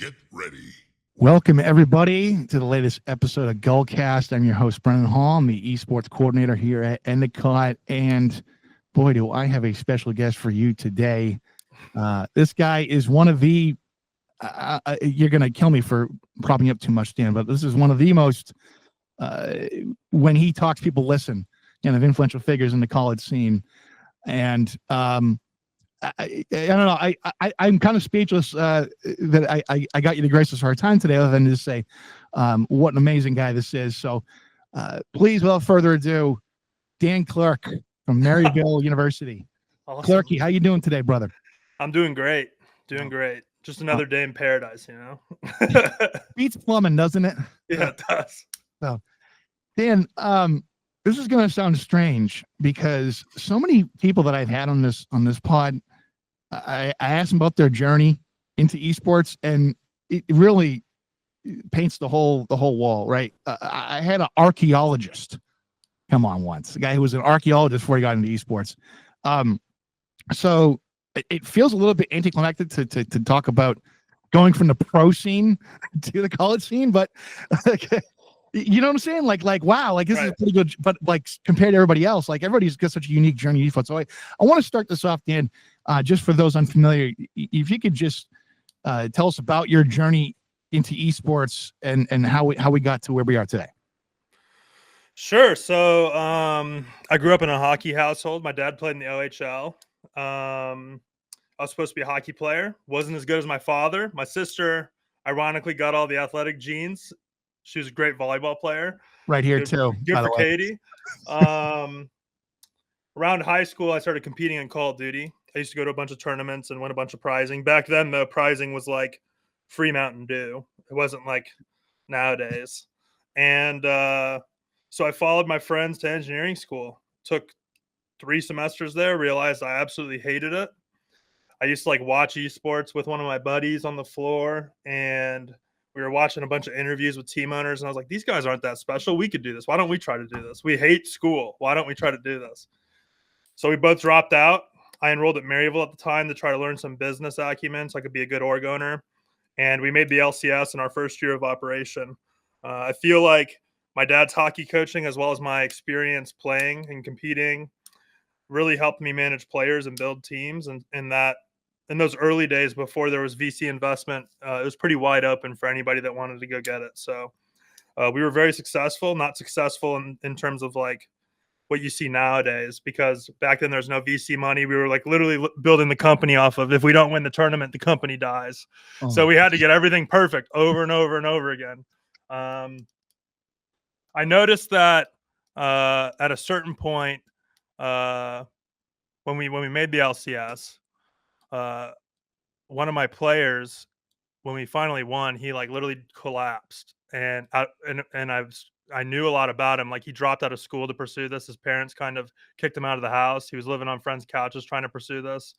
Get ready. Welcome, everybody, to the latest episode of Gullcast. I'm your host, Brennan Hall. I'm the esports coordinator here at Endicott. And boy, do I have a special guest for you today. This guy is one of the, you're going to kill me for propping up too much, Dan, but this is one of the most, when he talks, people listen, of influential figures in the college scene. And I don't know. I'm kind of speechless that I got you to grace us for our time today, other than to say what an amazing guy this is. So please, without further ado, Dan Clerke from Maryville University. Awesome. Clerke, how you doing today, brother? I'm doing great. Great. Just another day in paradise, Beats plumbing, doesn't it? Yeah, it does. So, Dan, this is going to sound strange because so many people that I've had on this pod, I asked them about their journey into esports, and it really paints the whole wall, right? I had an archaeologist come on once, a guy who was an archaeologist before he got into esports. So it feels a little bit anticlimactic to talk about going from the pro scene to the college scene, but you know what I'm saying? Like, wow, like this is pretty good, but like compared to everybody else, like everybody's got such a unique journey. So I want to start this off, Dan, just for those unfamiliar, if you could just tell us about your journey into esports and how we got to where we are today. Sure. So I grew up in a hockey household. My dad played in the OHL. I was supposed to be a hockey player. Wasn't as good as my father. My sister, ironically, got all the athletic genes. She was a great volleyball player. Right here, too. Good for Katie. Around high school, I started competing in Call of Duty. I used to go to a bunch of tournaments and win a bunch of prizing. Back then, though, prizing was like free Mountain Dew. It wasn't like nowadays. And so I followed my friends to engineering school. Took 3 semesters there, realized I absolutely hated it. I used to like watch esports with one of my buddies on the floor, and we were watching a bunch of interviews with team owners, and I was like, these guys aren't that special. We could do this. Why don't we try to do this? We hate school. Why don't we try to do this? So we both dropped out. I enrolled at Maryville at the time to try to learn some business acumen so I could be a good org owner. And we made the LCS in our first year of operation. I feel like my dad's hockey coaching, as well as my experience playing and competing, really helped me manage players and build teams. And in those early days before there was VC investment, it was pretty wide open for anybody that wanted to go get it. So we were very successful, not successful in terms of like what you see nowadays, because back then there's no VC money. We were like literally building the company off of, if we don't win the tournament, the company dies. So we had to get everything perfect over and over and over again. I noticed that at a certain point, when we made the LCS, one of my players, when we finally won, he like literally collapsed, and I knew a lot about him. Like, he dropped out of school to pursue this. His parents kind of kicked him out of the house. He was living on friends' couches trying to pursue this.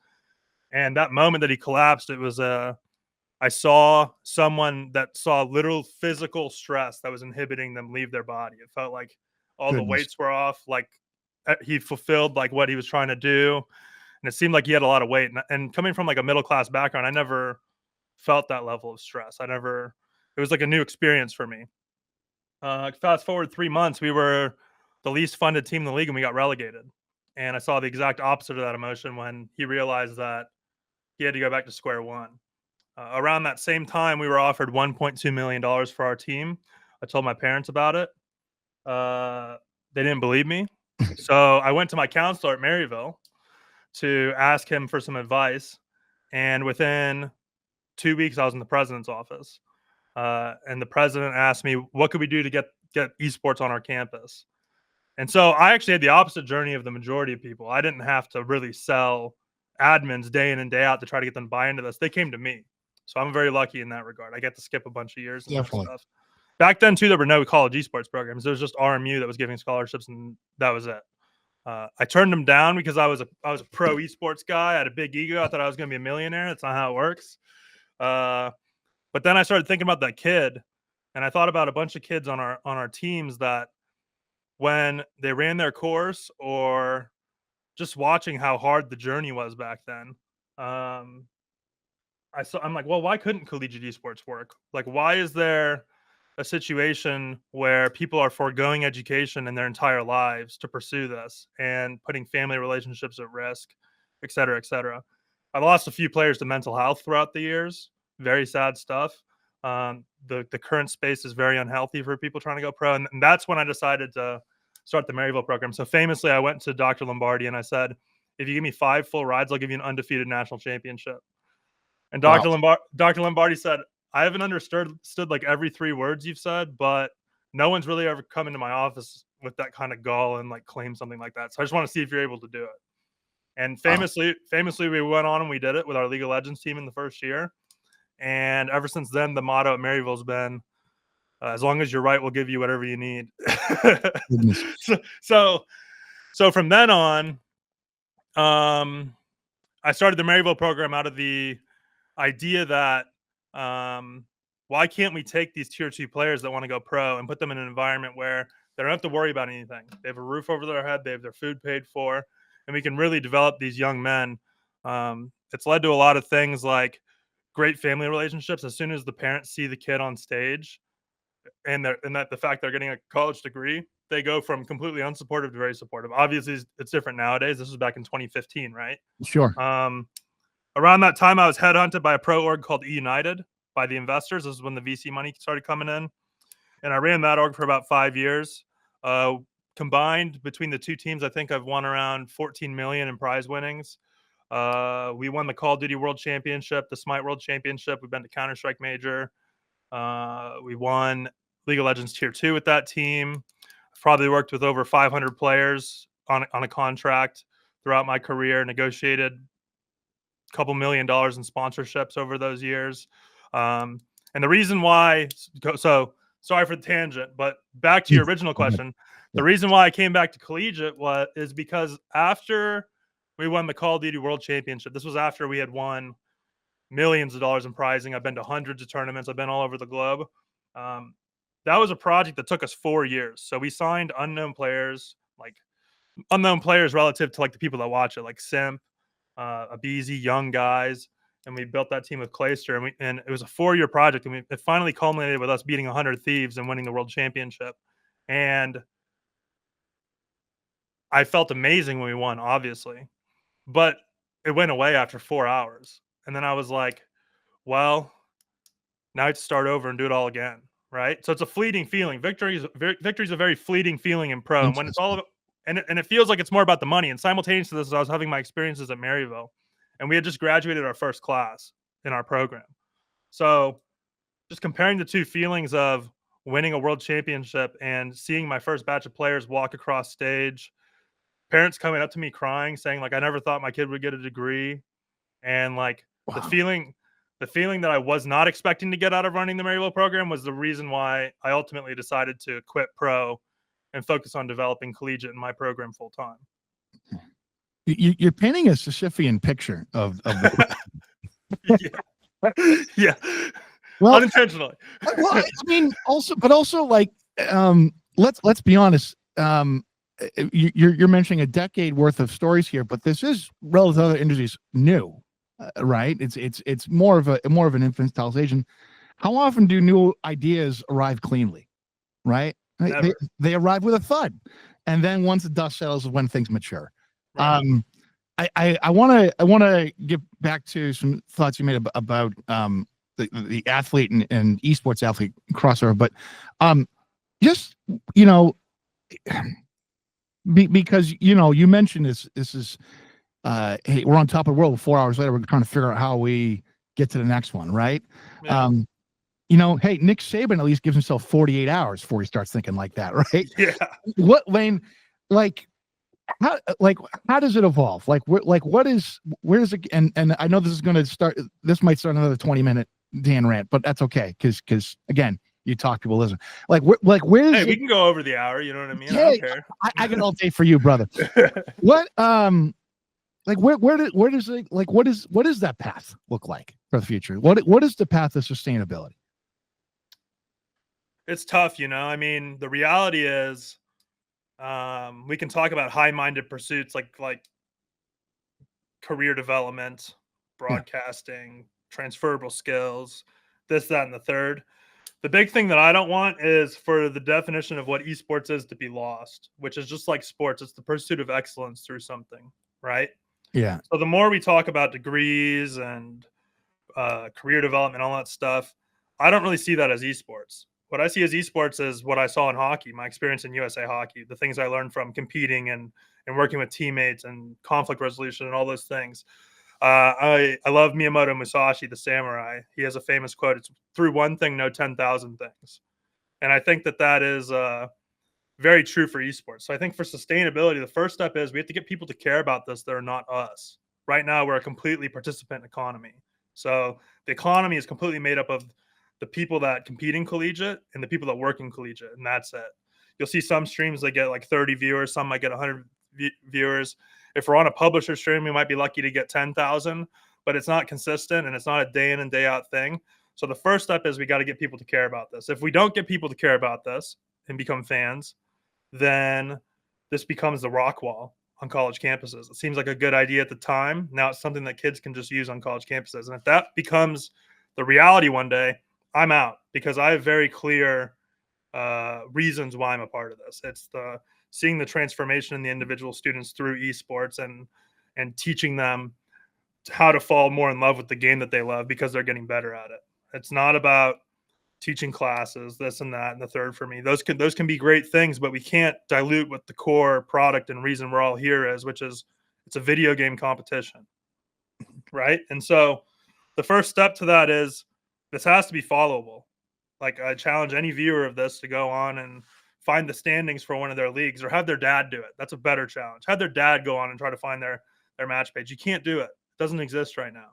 And that moment that he collapsed, it was I saw someone that saw literal physical stress that was inhibiting them leave their body. It felt like all the weights were off. Like, he fulfilled like what he was trying to do. And it seemed like he had a lot of weight. And coming from like a middle-class background, I never felt that level of stress. It was like a new experience for me. Fast forward 3 months, we were the least funded team in the league and we got relegated. And I saw the exact opposite of that emotion when he realized that he had to go back to square one. Around that same time, we were offered $1.2 million for our team. I told my parents about it. They didn't believe me. So I went to my counselor at Maryville to ask him for some advice. And within 2 weeks, I was in the president's office. And the president asked me, what could we do to get esports on our campus? And so I actually had the opposite journey of the majority of people. I didn't have to really sell admins day in and day out to try to get them to buy into this. They came to me. So I'm very lucky in that regard. I get to skip a bunch of years and that stuff. Back then, too, there were no college esports programs. There was just RMU that was giving scholarships, and that was it. I turned them down because I was a pro esports guy. I had a big ego. I thought I was going to be a millionaire. That's not how it works. But then I started thinking about that kid, and I thought about a bunch of kids on our teams that when they ran their course, or just watching how hard the journey was back then, I'm like, well, why couldn't collegiate esports work? Like, why is there a situation where people are foregoing education in their entire lives to pursue this and putting family relationships at risk, et cetera, et cetera? I lost a few players to mental health throughout the years. Very sad stuff. The current space is very unhealthy for people trying to go pro, and that's when I decided to start the Maryville program. So famously, I went to Dr. Lombardi and I said, "If you give me 5 full rides, I'll give you an undefeated national championship." And Wow. Dr. Lombardi said, "I haven't understood like every 3 words you've said, but no one's really ever come into my office with that kind of gall and like claim something like that. So I just want to see if you're able to do it." And Wow. famously, we went on and we did it with our League of Legends team in the first year. And ever since then, the motto at Maryville's been, "As long as you're right, we'll give you whatever you need." Goodness. so, so, so from then on, um, I started the Maryville program out of the idea that why can't we take these tier 2 players that want to go pro and put them in an environment where they don't have to worry about anything? They have a roof over their head, they have their food paid for, and we can really develop these young men. It's led to a lot of things like great family relationships. As soon as the parents see the kid on stage and that the fact they're getting a college degree, they go from completely unsupportive to very supportive. Obviously, it's different nowadays. This was back in 2015, right? Sure. Around that time, I was headhunted by a pro org called E United by the investors. This is when the VC money started coming in, and I ran that org for about 5 years. Uh, Combined between the two teams, I think I've won around 14 million in prize winnings. We won the Call of Duty World Championship, the Smite World Championship. We've been to Counter Strike Major. We won League of Legends Tier 2 with that team. I've probably worked with over 500 players on a contract throughout my career, negotiated couple $1 million in sponsorships over those years. And the reason why, so sorry for the tangent, but back to your original question, the reason why I came back to collegiate is because after we won the Call of Duty World Championship, this was after we had won millions of dollars in prizing. I've been to hundreds of tournaments. I've been all over the globe. That was a project that took us 4 years. So we signed unknown players relative to like the people that watch it, like Simp, Abizi, young guys, and we built that team with Clayster, and it was a 4-year project, and it finally culminated with us beating 100 Thieves and winning the world championship. And I felt amazing when we won, obviously, but it went away after 4 hours, and then I was like, well, now I have to start over and do it all again, right? So it's a fleeting feeling. Victory's a very fleeting feeling in pro, and when it's all Interesting. of and it feels like it's more about the money. And simultaneous to this, I was having my experiences at Maryville, and we had just graduated our first class in our program. So just comparing the two feelings of winning a world championship and seeing my first batch of players walk across stage, parents coming up to me crying, saying like, "I never thought my kid would get a degree," and like the Wow. feeling the feeling that I was not expecting to get out of running the Maryville program was the reason why I ultimately decided to quit pro and focus on developing collegiate in my program full time. You're painting a Sisyphean picture of the. Yeah. Yeah. Well, Unintentionally. I mean, also like, let's be honest. You're mentioning a decade worth of stories here, but this is relative to other industries new, right? It's more of an infantilization. How often do new ideas arrive cleanly, right? Never. They arrive with a thud, and then once the dust settles is when things mature. Right. I want to get back to some thoughts you made about the athlete and esports athlete crossover, but just because you mentioned this is hey, we're on top of the world. 4 hours later, we're trying to figure out how we get to the next one, right? Yeah. Hey, Nick Saban at least gives himself 48 hours before he starts thinking like that, right? Yeah. What Lane, like how does it evolve? Where does it, and I know this is going to start, this might start another 20-minute Dan rant, but that's okay. Cause again, you talk, people listen. Where is Hey, it? we can go over the hour. You know what I mean? I Yeah, don't care. I got all day for you, brother. What, where does it, what does that path look like for the future? What is the path of sustainability? It's tough, I mean, the reality is, we can talk about high-minded pursuits like career development, Yeah. broadcasting, transferable skills, this, that, and the third. The big thing that I don't want is for the definition of what esports is to be lost, which is just like sports. It's the pursuit of excellence through something, right? Yeah. So the more we talk about degrees and career development, all that stuff, I don't really see that as esports. What I see as esports is what I saw in hockey, my experience in USA hockey, the things I learned from competing and working with teammates and conflict resolution and all those things. I love Miyamoto Musashi, the samurai. He has a famous quote: "It's through one thing, no 10,000 things." And I think that is very true for esports. So I think for sustainability, the first step is we have to get people to care about this that are not us. Right now, we're a completely participant economy. So the economy is completely made up of the people that compete in collegiate and the people that work in collegiate, and that's it. You'll see some streams that get like 30 viewers, some might get 100 viewers. If we're on a publisher stream, we might be lucky to get 10,000, but it's not consistent and it's not a day in and day out thing. So the first step is we got to get people to care about this. If we don't get people to care about this and become fans, then this becomes the rock wall on college campuses. It seems like a good idea at the time. Now it's something that kids can just use on college campuses. And if that becomes the reality one day, I'm out, because I have very clear reasons why I'm a part of this. It's seeing the transformation in the individual students through esports and teaching them how to fall more in love with the game that they love because they're getting better at it. It's not about teaching classes, this and that, and the third for me. Those can be great things, but we can't dilute what the core product and reason we're all here is, which is it's a video game competition, right? And so the first step to that is this has to be followable. Like, I challenge any viewer of this to go on and find the standings for one of their leagues, or have their dad do it. That's a better challenge. Have their dad go on and try to find their match page. You can't do it. It doesn't exist right now.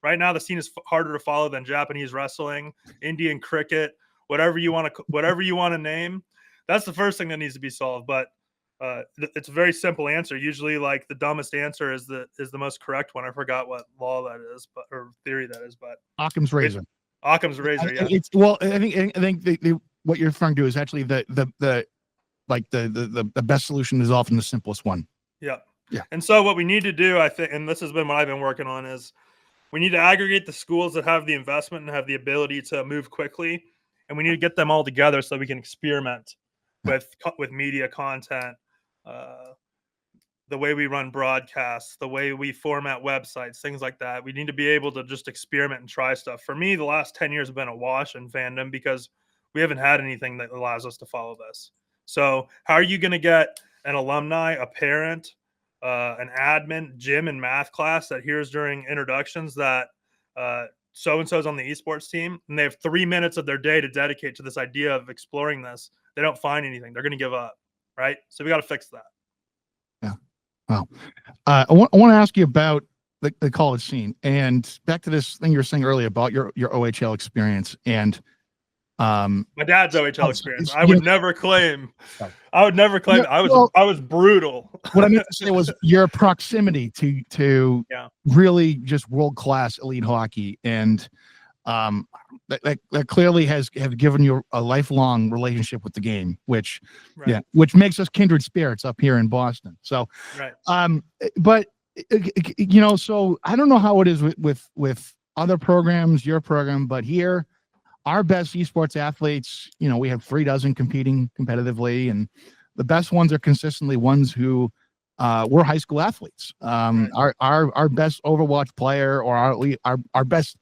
Right now, the scene is harder to follow than Japanese wrestling, Indian cricket, whatever you want to name. That's the first thing that needs to be solved. But it's a very simple answer. Usually, like, the dumbest answer is the most correct one. I forgot what law that is, or theory that is. But Occam's razor. Occam's razor. Yeah. It's well. I think what you're referring to is actually the best solution is often the simplest one. Yeah. Yeah. And so what we need to do, I think, and this has been what I've been working on, is we need to aggregate the schools that have the investment and have the ability to move quickly, and we need to get them all together so we can experiment with media content, the way we run broadcasts, the way we format websites, things like that. We need to be able to just experiment and try stuff. For me, the last 10 years have been a wash in fandom because we haven't had anything that allows us to follow this. So how are you going to get an alumni, a parent, an admin, gym and math class that hears during introductions that so-and-so's on the esports team, and they have 3 minutes of their day to dedicate to this idea of exploring this? They don't find anything. They're going to give up, right? So we got to fix that. Yeah. Well, I want to ask you about the college scene, and back to this thing you were saying earlier about your OHL experience. And my dad's OHL experience. I would never claim. I was brutal. What I meant to say was your proximity to really just world-class elite hockey, and that clearly have given you a lifelong relationship with the game, which makes us kindred spirits up here in Boston. So, but so I don't know how it is with other programs, your program, but here, our best esports athletes, we have 36 competing competitively, and the best ones are consistently ones who were high school athletes. Our best Overwatch player, or our best,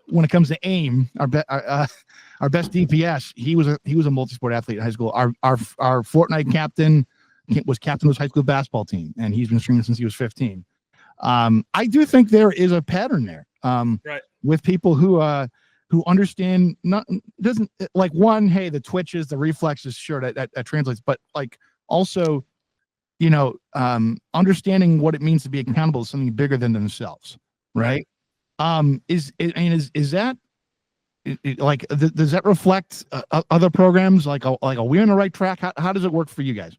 when it comes to aim, our best DPS, he was a multi-sport athlete in high school. Our Fortnite captain was captain of his high school basketball team, and he's been streaming since he was 15. I do think there is a pattern there, with people who understand, doesn't like, one, hey, the twitches, the reflexes, sure, that translates, but like also, understanding what it means to be accountable to something bigger than themselves, right? Is that like, does that reflect other programs? Like, are we on the right track? How does it work for you guys?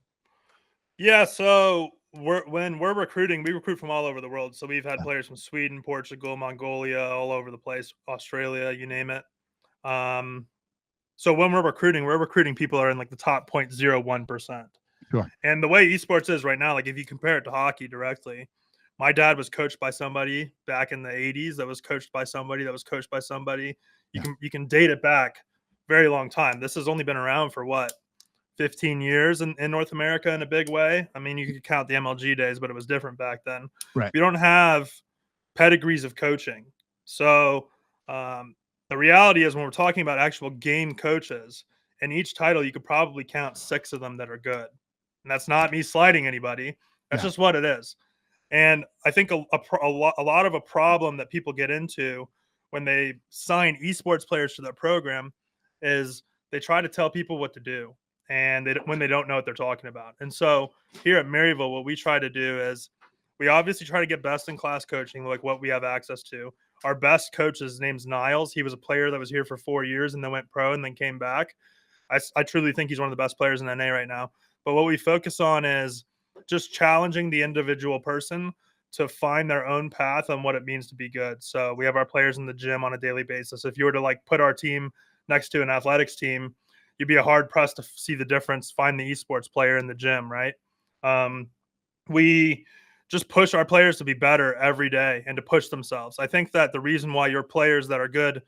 Yeah, so when we're recruiting, we recruit from all over the world. So we've had players from Sweden, Portugal, Mongolia, all over the place, Australia, you name it. So when we're recruiting people that are in like the top 0.01%. Sure. And the way esports is right now, like if you compare it to hockey directly, My dad was coached by somebody back in the 80s that was coached by somebody that was coached by somebody. Yeah. You can date it back very long time. This has only been around for what, 15 years in North America in a big way. I mean, you could count the MLG days, but it was different back then. Right. We don't have pedigrees of coaching. So the reality is when we're talking about actual game coaches, in each title, you could probably count 6 of them that are good. And that's not me slighting anybody. That's Yeah. just what it is. And I think a lot of a problem that people get into when they sign esports players to their program is they try to tell people what to do, and when they don't know what they're talking about. And so here at Maryville, what we try to do is we obviously try to get best in class coaching, like what we have access to. Our best coach, his name's Niles. He was a player that was here for 4 years and then went pro and then came back. I truly think he's one of the best players in NA right now. But what we focus on is just challenging the individual person to find their own path on what it means to be good. So we have our players in the gym on a daily basis. If you were to like put our team next to an athletics team, you'd be hard pressed to see the difference. Find the esports player in the gym, right? We just push our players to be better every day and to push themselves. I think that the reason why your players that are good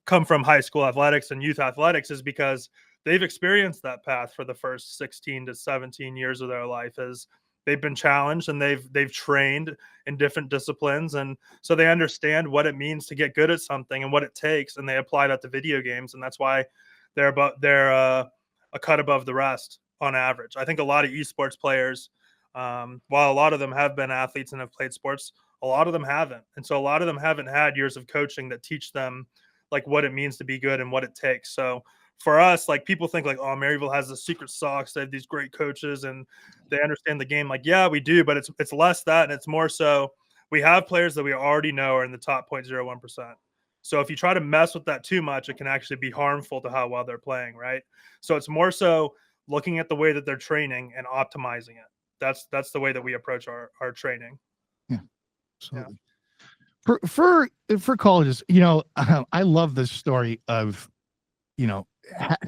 come from high school athletics and youth athletics is because they've experienced that path for the first 16 to 17 years of their life. As they've been challenged and they've trained in different disciplines, and so they understand what it means to get good at something and what it takes, and they apply that to video games, and that's why they're a cut above the rest on average. I think a lot of esports players, while a lot of them have been athletes and have played sports, a lot of them haven't. And so a lot of them haven't had years of coaching that teach them like what it means to be good and what it takes. So for us, like people think like, oh, Maryville has the secret sauce. They have these great coaches and they understand the game. Like, yeah, we do, but it's less that, and it's more so we have players that we already know are in the top 0.01%. So if you try to mess with that too much, it can actually be harmful to how well they're playing, right? So it's more so looking at the way that they're training and optimizing it. That's the way that we approach our training. Yeah. Absolutely. Yeah. For colleges, I love this story of,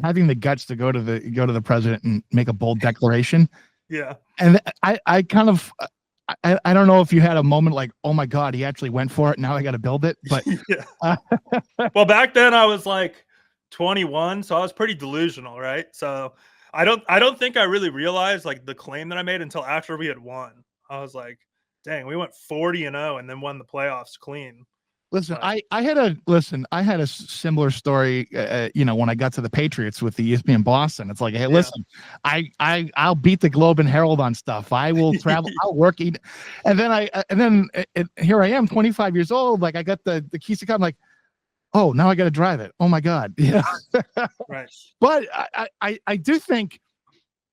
having the guts to go to the president and make a bold declaration. Yeah. And I kind of, I don't know if you had a moment like, oh my God, he actually went for it. Now I got to build it. But yeah. Well, back then I was like 21, so I was pretty delusional, right? So I don't think I really realized like the claim that I made until after we had won. I was like, dang, we went 40-0 and then won the playoffs clean. Listen, I had a similar story, when I got to the Patriots with the ESPN Boston. It's like, hey, listen, I'll beat the Globe and Herald on stuff. I will travel, I'll work. And then here I am, 25 years old. Like I got the keys to come. Like, oh, now I got to drive it. Oh my God. Yeah. Right. But I do think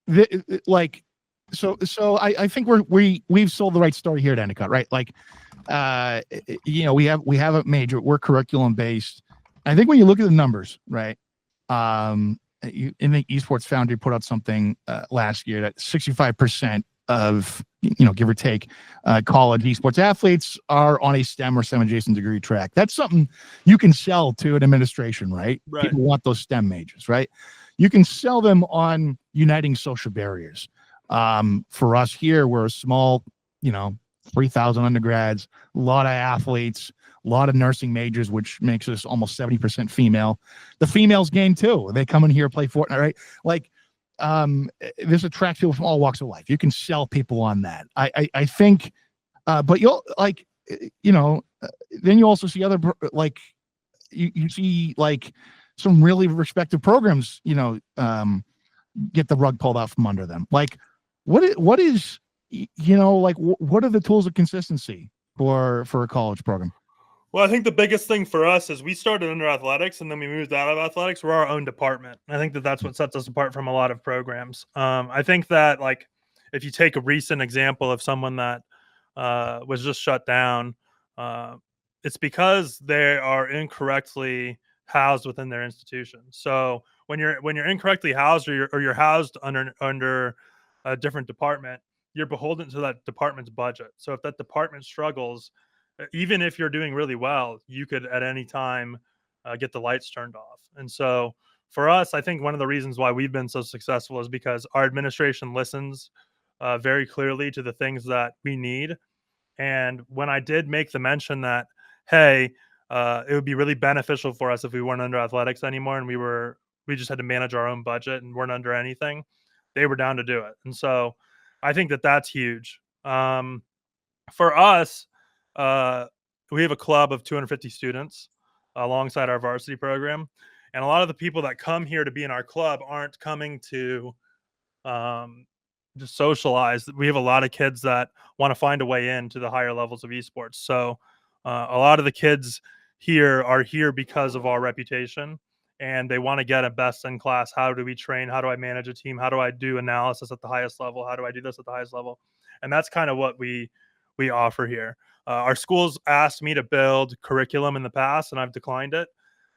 that like, so I think we've sold the right story here at Endicott, right? Like, we have a major, we're curriculum based. I think when you look at the numbers, right? In the Esports Foundry put out something last year that 65% of, give or take, college esports athletes are on a STEM or STEM adjacent degree track. That's something you can sell to an administration, right? People want those STEM majors, right? You can sell them on uniting social barriers. For us here, we're a small, 3,000 undergrads, a lot of athletes, a lot of nursing majors, which makes us almost 70% female. The females game too. They come in here, play Fortnite, right? Like, this attracts people from all walks of life. You can sell people on that. I think, but you'll like, then you also see other, like, you see like some really respected programs, get the rug pulled out from under them. Like, what is what are the tools of consistency for a college program? Well, I think the biggest thing for us is we started under athletics and then we moved out of athletics. We're our own department. I think that's what sets us apart from a lot of programs. I think that like if you take a recent example of someone that was just shut down, it's because they are incorrectly housed within their institution. So when you're incorrectly housed or you're housed under a different department, you're beholden to that department's budget. So if that department struggles, even if you're doing really well, you could at any time get the lights turned off. And so for us, I think one of the reasons why we've been so successful is because our administration listens very clearly to the things that we need. And when I did make the mention that, hey, it would be really beneficial for us if we weren't under athletics anymore and we just had to manage our own budget and weren't under anything, they were down to do it. And so I think that that's huge. For us, uh, we have a club of 250 students alongside our varsity program. And a lot of the people that come here to be in our club aren't coming to um, just socialize. We have a lot of kids that want to find a way into the higher levels of esports. So a lot of the kids here are here because of our reputation, and they want to get a best in class. How do we train? How do I manage a team? How do I do analysis at the highest level? How do I do this at the highest level? And that's kind of what we offer here. Our schools asked me to build curriculum in the past, and I've declined it.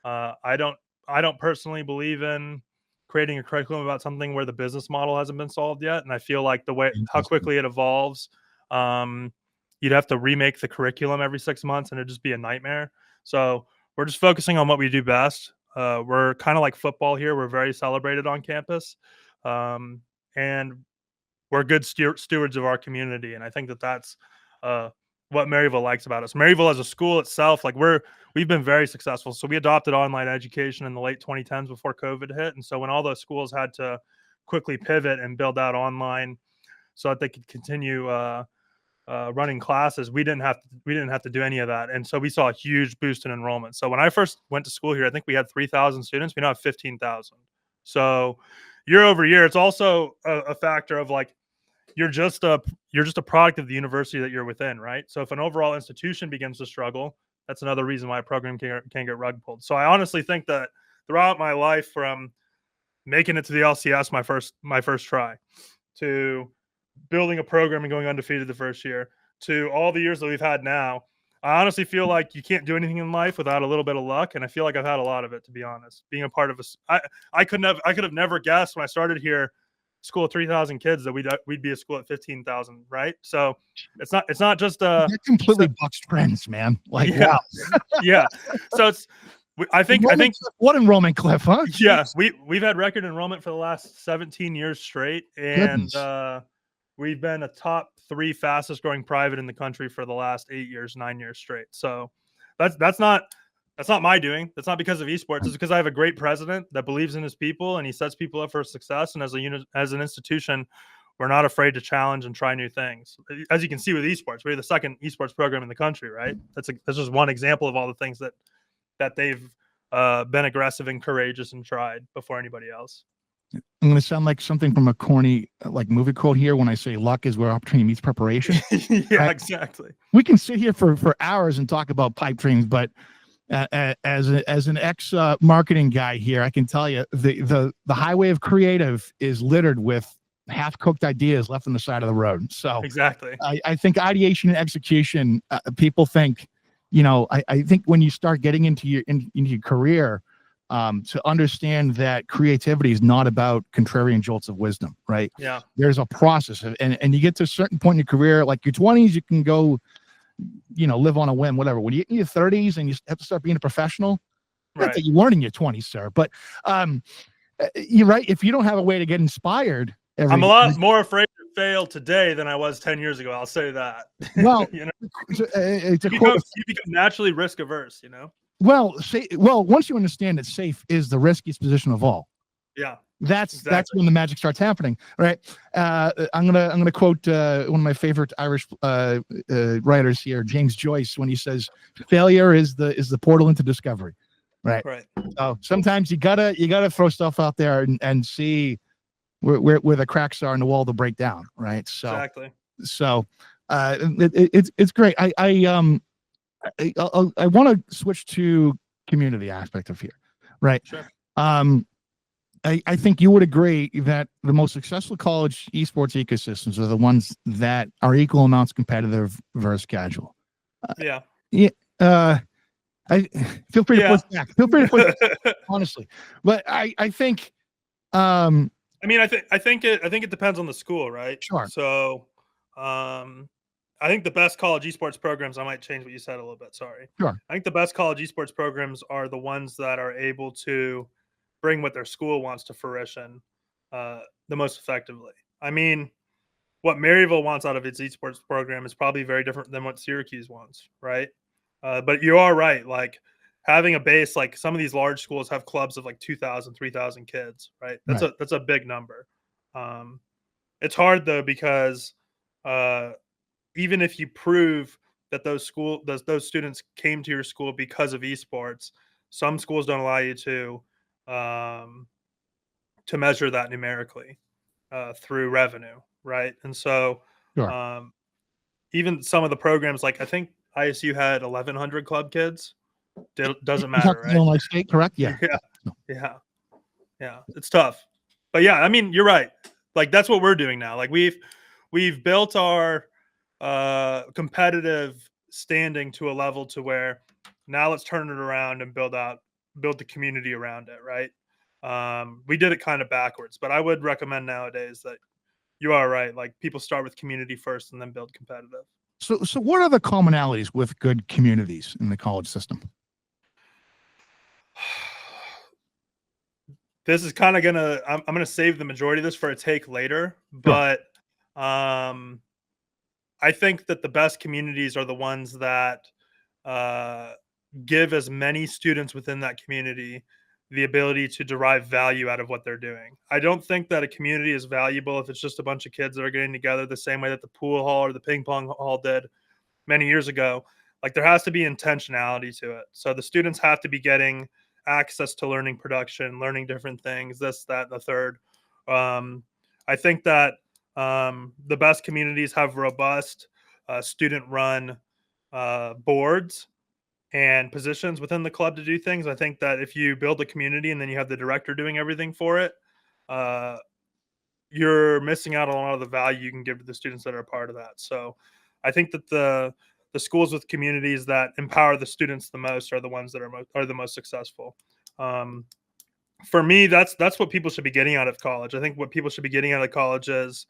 I don't personally believe in creating a curriculum about something where the business model hasn't been solved yet. And I feel like the way how quickly it evolves, you'd have to remake the curriculum every 6 months, and it'd just be a nightmare. So we're just focusing on what we do best. We're kind of like football here. We're very celebrated on campus, and we're good stewards of our community. And I think that that's what Maryville likes about us. Maryville as a school itself, like we've been very successful. So we adopted online education in the late 2010s before COVID hit. And so when all those schools had to quickly pivot and build out online so that they could continue running classes, we didn't have to do any of that. And so we saw a huge boost in enrollment. So when I first went to school here, I think we had 3,000 students. We now have 15,000. So year over year, it's also a factor of like, you're just a product of the university that you're within, right? So if an overall institution begins to struggle, that's another reason why a program can get rug pulled. So I honestly think that throughout my life, from making it to the LCS my first try, to building a program and going undefeated the first year, to all the years that we've had now, I honestly feel like you can't do anything in life without a little bit of luck, and I feel like I've had a lot of it, to be honest. Being a part of I could have never guessed when I started here, school of 3,000 kids, that we'd be a school at 15,000, right? So it's not just They're completely Bucks trends, man. Like, yeah, wow. yeah. So I think what enrollment cliff, huh? yeah, we've had record enrollment for the last 17 years straight, and we've been a top 3 fastest growing private in the country for the last 9 years straight. So that's not my doing. That's not because of esports. It's because I have a great president that believes in his people, and he sets people up for success. And as an institution, we're not afraid to challenge and try new things. As you can see with esports, we're the second esports program in the country, right? That's just one example of all the things that they've been aggressive and courageous and tried before anybody else. I'm going to sound like something from a corny like movie quote here when I say luck is where opportunity meets preparation. Yeah, right? Exactly. We can sit here for hours and talk about pipe dreams, but as an ex marketing guy here, I can tell you the highway of creative is littered with half cooked ideas left on the side of the road. So exactly, I think ideation and execution. People think, I think when you start getting into your career, to understand that creativity is not about contrarian jolts of wisdom, right? Yeah. There's a process, and you get to a certain point in your career, like your 20s, you can go, live on a whim, whatever. When you get in your 30s and you have to start being a professional, right. Not that you weren't in your 20s, sir, but you're right. If you don't have a way to get inspired, I'm a lot more afraid to fail today than I was 10 years ago. I'll say that. Well, you become naturally risk averse, Well, once you understand that safe is the riskiest position of all. Yeah. That's when the magic starts happening, right? I'm gonna quote one of my favorite Irish writers here, James Joyce, when he says, "Failure is the portal into discovery." Right. Right. So sometimes you gotta throw stuff out there and see where the cracks are in the wall to break down. Right. So exactly. So it's great. I want to switch to community aspect of here, right? Sure. I think you would agree that the most successful college esports ecosystems are the ones that are equal amounts competitive versus casual. Yeah. I feel free to push back. Feel free to push back, honestly. But I think. I think it depends on the school, right? Sure. So, I think the best college esports programs. I might change what you said a little bit. Sorry. Sure. I think the best college esports programs are the ones that are able to bring what their school wants to fruition the most effectively. I mean, what Maryville wants out of its esports program is probably very different than what Syracuse wants, right? But you are right. Like having a base, like some of these large schools have clubs of like 2,000, 3,000 kids, right? Right. That's a big number. It's hard though because even if you prove that those students came to your school because of esports, some schools don't allow you to measure that numerically through revenue, right? And so Sure. even some of the programs, like I think ISU had 1,100 club kids. Doesn't Is that matter, right? Illinois State, correct? Yeah. Yeah, yeah. It's tough, but yeah, I mean, you're right. Like that's what we're doing now. Like we've built our competitive standing to a level to where now let's turn it around and build the community around it, right? We did it kind of backwards, but I would recommend nowadays that you are right. Like people start with community first and then build competitive. So what are the commonalities with good communities in the college system? This is kind of I'm gonna save the majority of this for a take later, but I think that the best communities are the ones that give as many students within that community the ability to derive value out of what they're doing. I don't think that a community is valuable if it's just a bunch of kids that are getting together the same way that the pool hall or the ping pong hall did many years ago. Like there has to be intentionality to it. So the students have to be getting access to learning production, learning different things, this, that, and the third. I think that the best communities have robust student-run boards and positions within the club to do things. I think that if you build a community and then you have the director doing everything for it, you're missing out on a lot of the value you can give to the students that are a part of that. So I think that the schools with communities that empower the students the most are the ones that are the most successful. For me, that's what people should be getting out of college. I think what people should be getting out of college is,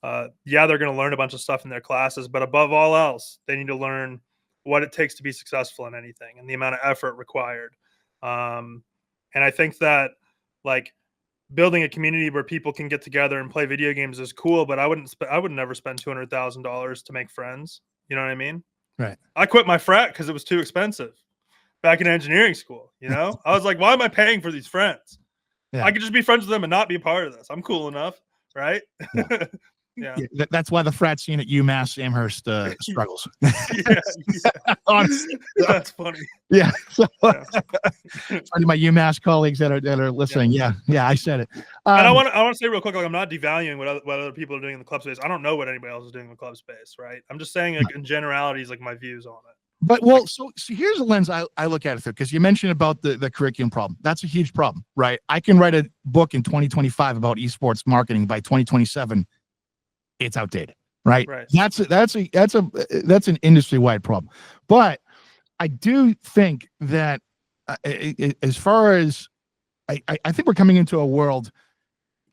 they're going to learn a bunch of stuff in their classes, but above all else, they need to learn what it takes to be successful in anything and the amount of effort required. And I think that like building a community where people can get together and play video games is cool, but I would never spend $200,000 to make friends. You know what I mean? Right. I quit my frat because it was too expensive back in engineering school. You know, I was like, why am I paying for these friends? Yeah. I could just be friends with them and not be a part of this. I'm cool enough. Right. Yeah. Yeah. That's why the frat scene at UMass Amherst struggles. Yeah. Honestly. That's funny. Yeah. So, Yeah. my UMass colleagues that are listening. Yeah. I said it. And I want to say real quick, like I'm not devaluing what other people are doing in the club space. I don't know what anybody else is doing in the club space, right? I'm just saying, like in generalities, like my views on it. But so here's a lens I look at it through, because you mentioned about the curriculum problem. That's a huge problem, right? I can write a book in 2025 about esports marketing. By 2027, it's outdated, right? That's an industry-wide problem. But I do think that as far as I think we're coming into a world,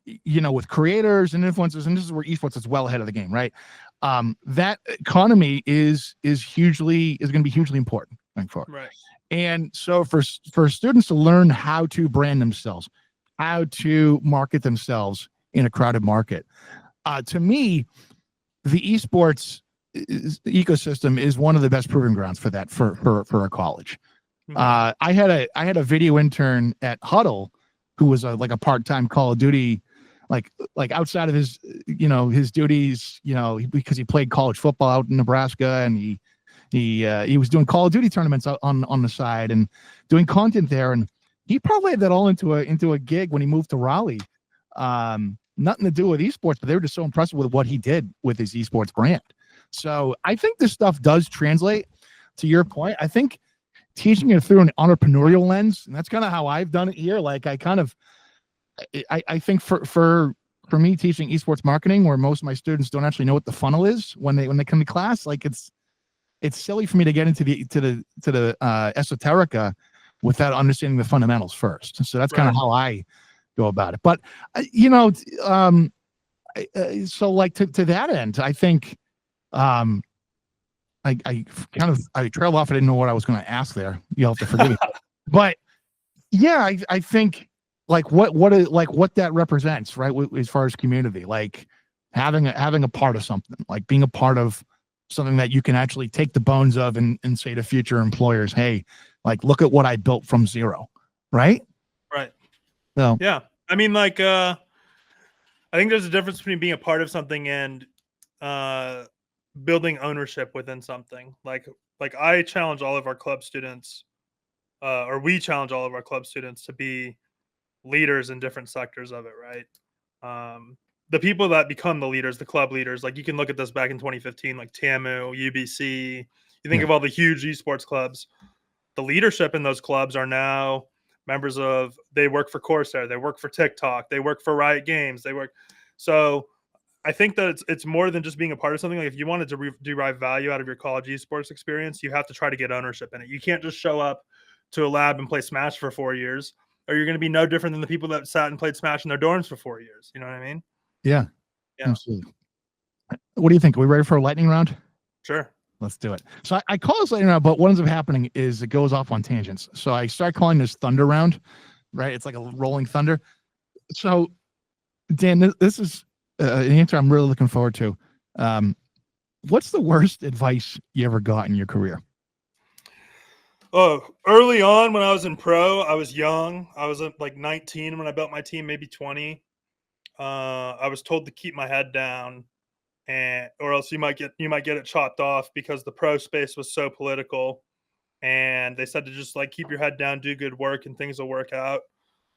with creators and influencers, and this is where esports is well ahead of the game, right? That economy is going to be hugely important going forward. Right. And so for students to learn how to brand themselves, how to market themselves in a crowded market, to me, the esports ecosystem is one of the best proving grounds for that for a college. Mm-hmm. I had a video intern at Huddle who was like a part-time Call of Duty, like outside of his duties, because he played college football out in Nebraska, and he was doing Call of Duty tournaments on the side and doing content there, and he probably had that all into a gig when he moved to Raleigh. Nothing to do with esports, but they were just so impressed with what he did with his esports brand. So I think this stuff does translate. To your point, I think teaching it through an entrepreneurial lens, and that's kind of how I've done it here. Like I think for me, teaching esports marketing, where most of my students don't actually know what the funnel is when they come to class, like it's silly for me to get into the esoterica without understanding the fundamentals first. So that's kind of how I go about it. But so like to that end, I think I trailed off. I didn't know what I was going to ask there. You'll have to forgive me. But yeah, I think like what that represents, right? As far as community, like having a part of something, like being a part of something that you can actually take the bones of and say to future employers, hey, like, look at what I built from zero. Right. Right. So Yeah. I mean, like, I think there's a difference between being a part of something and building ownership within something. Like I challenge all of our club students, or we challenge all of our club students to be leaders in different sectors of it, right? The people that become the leaders, the club leaders, like you can look at this back in 2015, like TAMU, UBC. You think Yeah. of all the huge esports clubs. The leadership in those clubs are now members of. They work for Corsair, they work for TikTok, they work for Riot Games, they work. So I think that it's more than just being a part of something. Like if you wanted to derive value out of your college esports experience, you have to try to get ownership in it. You can't just show up to a lab and play Smash for 4 years, or you're going to be no different than the people that sat and played Smash in their dorms for 4 years. You know what I mean? Yeah. Yeah. Absolutely. What do you think? Are we ready for a lightning round? Sure. Let's do it. So I call this lightning round, but what ends up happening is it goes off on tangents. So I start calling this thunder round, right? It's like a rolling thunder. So Dan, this is an answer I'm really looking forward to. What's the worst advice you ever got in your career? Oh, early on when I was in pro, I was young. I was like 19 when I built my team, maybe 20. I was told to keep my head down, and or else you might get it chopped off because the pro space was so political. And they said to just like keep your head down, do good work, and things will work out.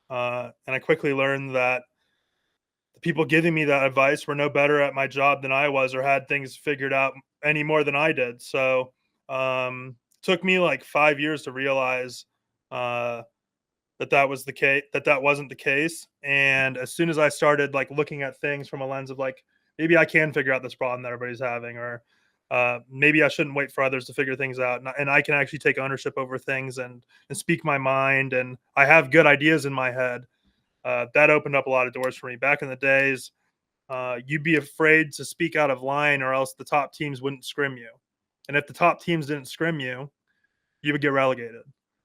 And I quickly learned that the people giving me that advice were no better at my job than I was, or had things figured out any more than I did. So took me like 5 years to realize that was the case, that wasn't the case. And as soon as I started like looking at things from a lens of like, maybe I can figure out this problem that everybody's having, or maybe I shouldn't wait for others to figure things out, and I can actually take ownership over things and speak my mind, and I have good ideas in my head. That opened up a lot of doors for me. Back in the days, you'd be afraid to speak out of line, or else the top teams wouldn't scrim you. And if the top teams didn't scrim you, you would get relegated.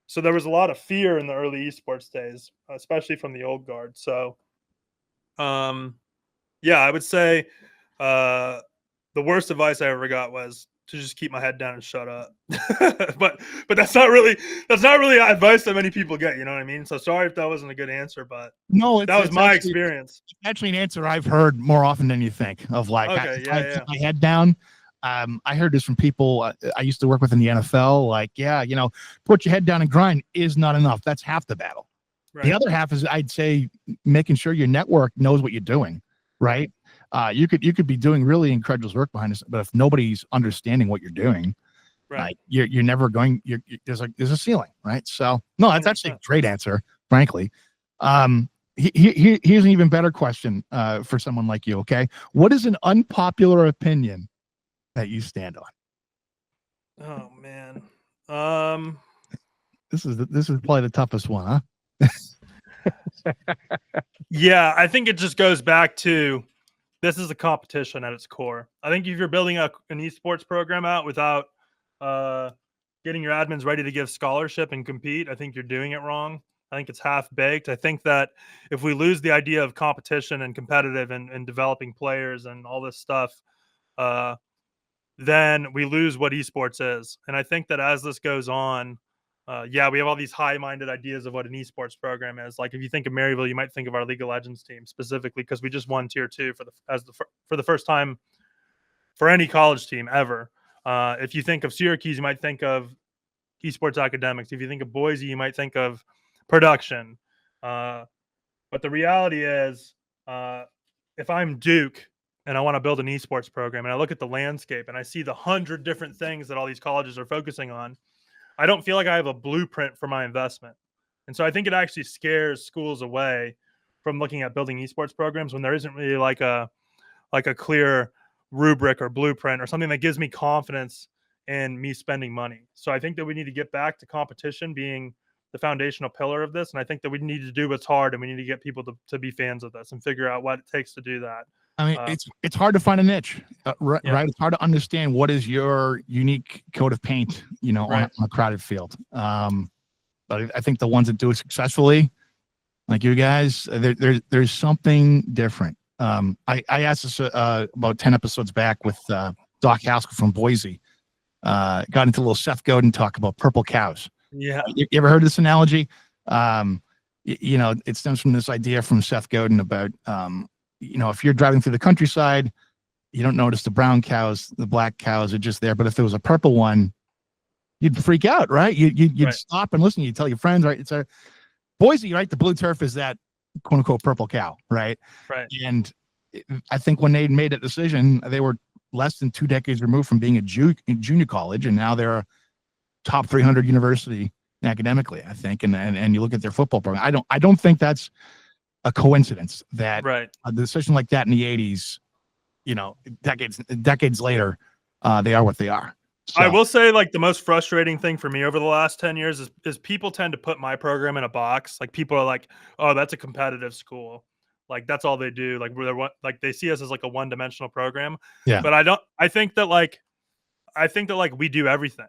So there was a lot of fear in the early esports days, especially from the old guard. So, yeah, I would say the worst advice I ever got was to just keep my head down and shut up. but that's not really advice that many people get. You know what I mean? So sorry if that wasn't a good answer, but No, that was my experience. Actually, an answer I've heard more often than you think. Of like, Okay, I keep my head down. I heard this from people I used to work with in the NFL. Like, yeah, put your head down and grind is not enough. That's half the battle. Right. The other half is, I'd say, making sure your network knows what you're doing. Right. You could be doing really incredible work behind this, but if nobody's understanding what you're doing, right, you're never going. There's a ceiling, right? So no, that's 100%. Actually a great answer, frankly. Here's an even better question for someone like you. Okay, what is an unpopular opinion that you stand on? Oh man, this is probably the toughest one, huh? Yeah, I think it just goes back to, this is a competition at its core. I think if you're building an esports program out without getting your admins ready to give scholarship and compete, I think you're doing it wrong. I think it's half-baked. I think that if we lose the idea of competition and competitive and developing players and all this stuff, then we lose what esports is. And I think that as this goes on, we have all these high-minded ideas of what an esports program is. Like if you think of Maryville, you might think of our League of Legends team specifically because we just won Tier 2 for the first time for any college team ever. If you think of Syracuse, you might think of Esports Academics. If you think of Boise, you might think of production. But the reality is, if I'm Duke and I want to build an esports program and I look at the landscape and I see the 100 different things that all these colleges are focusing on, I don't feel like I have a blueprint for my investment. And so I think it actually scares schools away from looking at building esports programs when there isn't really like a clear rubric or blueprint or something that gives me confidence in me spending money. So I think that we need to get back to competition being the foundational pillar of this. And I think that we need to do what's hard, and we need to get people to be fans of this and figure out what it takes to do that. I mean, it's hard to find a niche, right? It's hard to understand what is your unique coat of paint, on a crowded field. But I think the ones that do it successfully, like you guys, there's something different. I asked this about 10 episodes back with Doc Haskell from Boise. Got into a little Seth Godin talk about purple cows. Yeah. You ever heard this analogy? It stems from this idea from Seth Godin about, if you're driving through the countryside, you don't notice the brown cows, the black cows are just there. But if there was a purple one, you'd freak out, right? You'd Right. stop and listen. You'd tell your friends, right? It's a Boise, right? The blue turf is that quote unquote purple cow, right? Right. And I think when they made that decision, they were less than 2 decades removed from being a junior college, and now they're a top 300 university academically, I think. And you look at their football program. I don't think that's a coincidence that Right. a decision like that in the 80s, decades later, they are what they are. So, I will say, like, the most frustrating thing for me over the last 10 years is people tend to put my program in a box. Like, people are like, "Oh, that's a competitive school." Like, that's all they do. Like, they see us as like a one-dimensional program. Yeah. But I think that we do everything.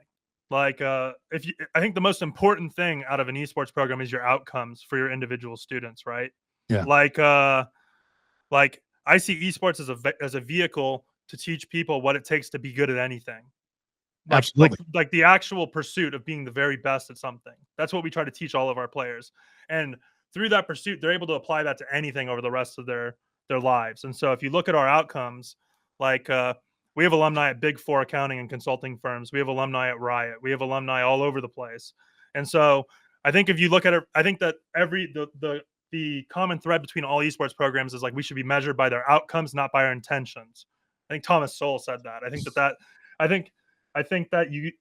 Like, I think the most important thing out of an esports program is your outcomes for your individual students, right? Yeah. Like, I see esports as a vehicle to teach people what it takes to be good at anything. Absolutely. Like the actual pursuit of being the very best at something. That's what we try to teach all of our players. And through that pursuit, they're able to apply that to anything over the rest of their lives. And so if you look at our outcomes, like we have alumni at Big Four accounting and consulting firms. We have alumni at Riot. We have alumni all over the place. And so I think if you look at it, I think that the common thread between all esports programs is like we should be measured by their outcomes, not by our intentions. I think Thomas Sowell said that. I think that you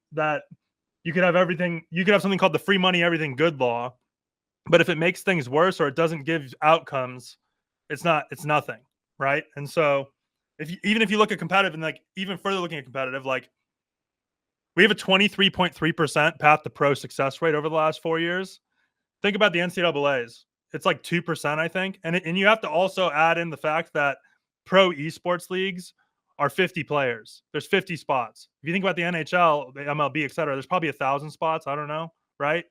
could have everything. You could have something called the free money, everything good law, but if it makes things worse or it doesn't give outcomes, it's nothing, right? And so, even if you look at competitive and like even further looking at competitive, like we have a 23.3% path to pro success rate over the last 4 years. Think about the NCAA's. It's like 2%, I think, and you have to also add in the fact that pro esports leagues are 50 players. There's 50 spots. If you think about the NHL, the MLB, et cetera, there's probably 1,000 spots. I don't know, right?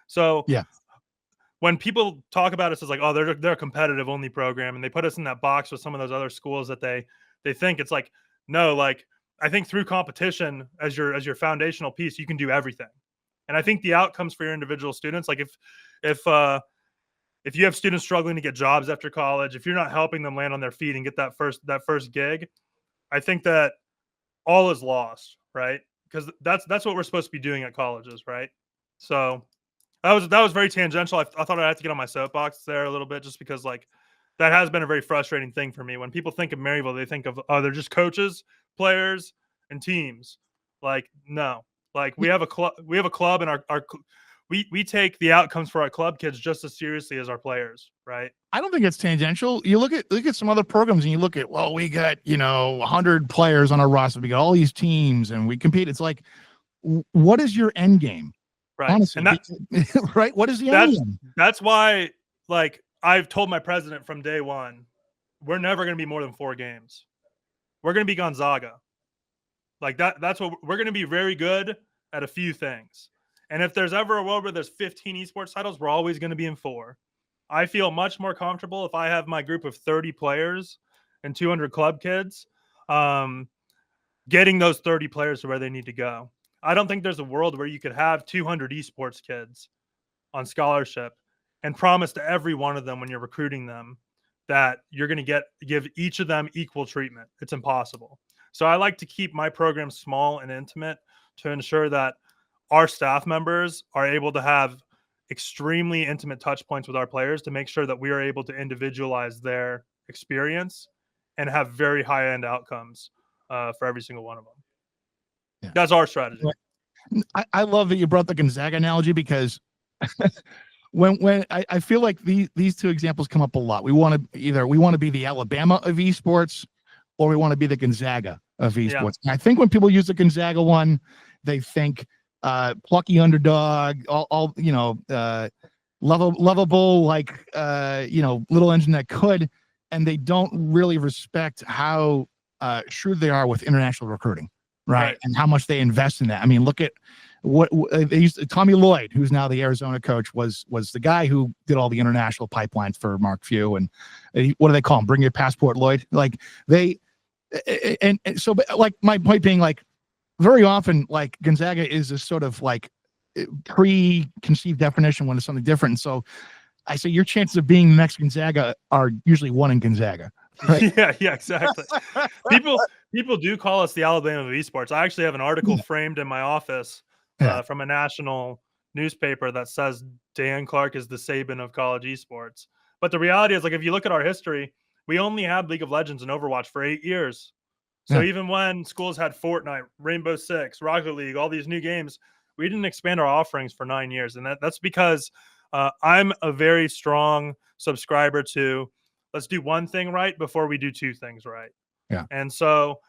So Yeah. When people talk about us as like, oh, they're a competitive only program, and they put us in that box with some of those other schools that they think, it's like, no, like I think through competition as your foundational piece, you can do everything. And I think the outcomes for your individual students, like if you have students struggling to get jobs after college, if you're not helping them land on their feet and get that first gig, I think that all is lost, right? Because that's what we're supposed to be doing at colleges, right? So that was very tangential. I thought I'd have to get on my soapbox there a little bit, just because like that has been a very frustrating thing for me. When people think of Maryville, they think of, oh, they're just coaches, players, and teams. Like, no, like we have a club, and we take the outcomes for our club kids just as seriously as our players, right? I don't think it's tangential. You look at some other programs and you look at, well, we got, 100 players on our roster. We got all these teams and we compete. It's like, what is your end game? Right. Honestly, and right. What is the end game? That's why, like, I've told my president from day one, we're never going to be more than 4 games. We're going to be Gonzaga. Like that's what we're going to be, very good at a few things. And if there's ever a world where there's 15 esports titles, we're always going to be in 4. I feel much more comfortable if I have my group of 30 players and 200 club kids, getting those 30 players to where they need to go. I don't think there's a world where you could have 200 esports kids on scholarship and promise to every one of them when you're recruiting them that you're going to give each of them equal treatment. It's impossible. So I like to keep my program small and intimate to ensure that our staff members are able to have extremely intimate touch points with our players to make sure that we are able to individualize their experience and have very high-end outcomes for every single one of them. Yeah. That's our strategy. I love that you brought the Gonzaga analogy, because when I feel like these two examples come up a lot. We want to be the Alabama of esports, or we want to be the Gonzaga of esports. Yeah. And I think when people use the Gonzaga one, they think plucky underdog, all lovable, like little engine that could, and they don't really respect how shrewd they are with international recruiting. right? And how much they invest in that. I mean, look at what they used. Tommy Lloyd, who's now the Arizona coach, was the guy who did all the international pipelines for Mark Few. And what do they call him? Bring your passport, Lloyd. Like they, and so like my point being, like very often, like Gonzaga is a sort of like preconceived definition when it's something different. And so I say your chances of being the next Gonzaga are usually one in Gonzaga. Right? Yeah, exactly. People do call us the Alabama of esports. I actually have an article framed in my office from a national newspaper that says Dan Clerke is the Saban of college esports. But the reality is, like, if you look at our history, we only had League of Legends and Overwatch for 8 years. So even when schools had Fortnite, Rainbow Six, Rocket League, all these new games, we didn't expand our offerings for 9 years. And that's because I'm a very strong subscriber to let's do one thing right before we do two things right. Yeah. And so